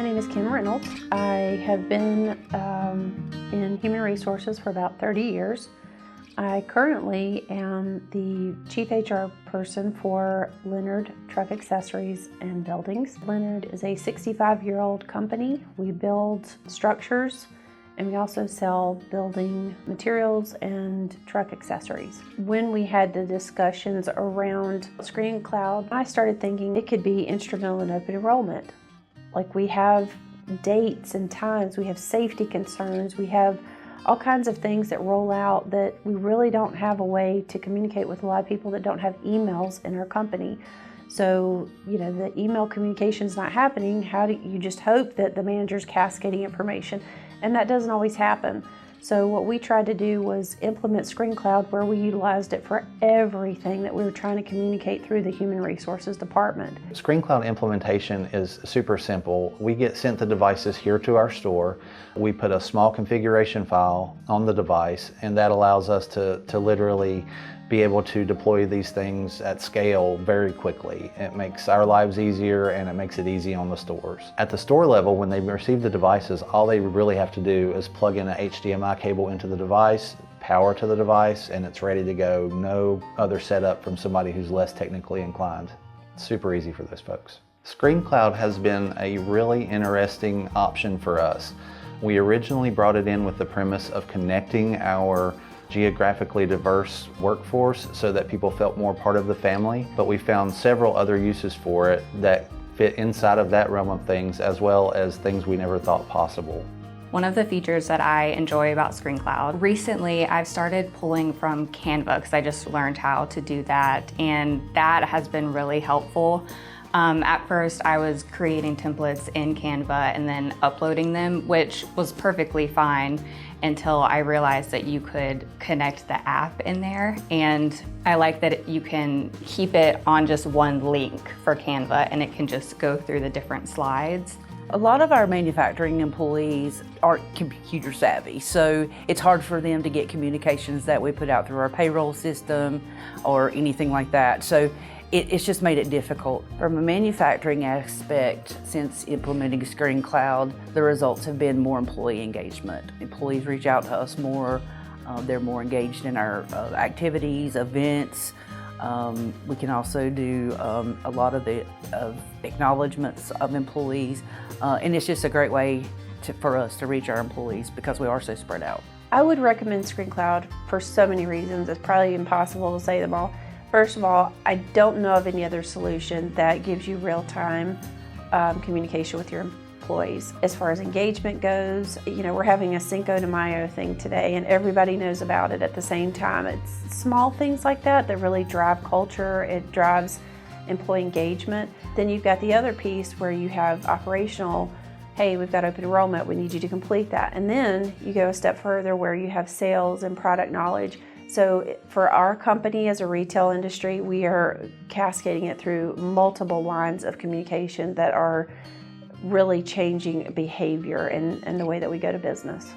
My name is Kim Reynolds. I have been in human resources for about 30 years. I currently am the Chief HR person for Leonard Truck Accessories and Buildings. Leonard is a 65-year-old company. We build structures and we also sell building materials and truck accessories. When we had the discussions around ScreenCloud, I started thinking it could be instrumental in open enrollment. Like, we have dates and times, we have safety concerns, we have all kinds of things that roll out that we really don't have a way to communicate with a lot of people that don't have emails in our company. So, the email communication is not happening. How do you just hope that the manager's cascading information? And that doesn't always happen. So what we tried to do was implement ScreenCloud, where we utilized it for everything that we were trying to communicate through the Human Resources Department. ScreenCloud implementation is super simple. We get sent the devices here to our store. We put a small configuration file on the device, and that allows us to literally be able to deploy these things at scale very quickly. It makes our lives easier, and it makes it easy on the stores. At the store level, when they receive the devices, all they really have to do is plug in an HDMI cable into the device, power to the device, and it's ready to go. No other setup from somebody who's less technically inclined. It's super easy for those folks. ScreenCloud has been a really interesting option for us. We originally brought it in with the premise of connecting our geographically diverse workforce so that people felt more part of the family, but we found several other uses for it that fit inside of that realm of things, as well as things we never thought possible. One of the features that I enjoy about ScreenCloud, recently I've started pulling from Canva because I just learned how to do that, and that has been really helpful. At first I was creating templates in Canva and then uploading them, which was perfectly fine until I realized that you could connect the app in there. And I like that you can keep it on just one link for Canva and it can just go through the different slides. A lot of our manufacturing employees aren't computer savvy, so it's hard for them to get communications that we put out through our payroll system or anything like that. So it's just made it difficult. From a manufacturing aspect, since implementing ScreenCloud, the results have been more employee engagement. Employees reach out to us more, they're more engaged in our activities, events. We can also do a lot of acknowledgements of employees, and it's just a great way for us to reach our employees because we are so spread out. I would recommend ScreenCloud for so many reasons. It's probably impossible to say them all. First of all, I don't know of any other solution that gives you real-time communication with your employees. As far as engagement goes, we're having a Cinco de Mayo thing today and everybody knows about it at the same time. It's small things like that that really drive culture, it drives employee engagement. Then you've got the other piece where you have operational, hey, we've got open enrollment, we need you to complete that. And then you go a step further where you have sales and product knowledge. So for our company as a retail industry, we are cascading it through multiple lines of communication that are really changing behavior and the way that we go to business.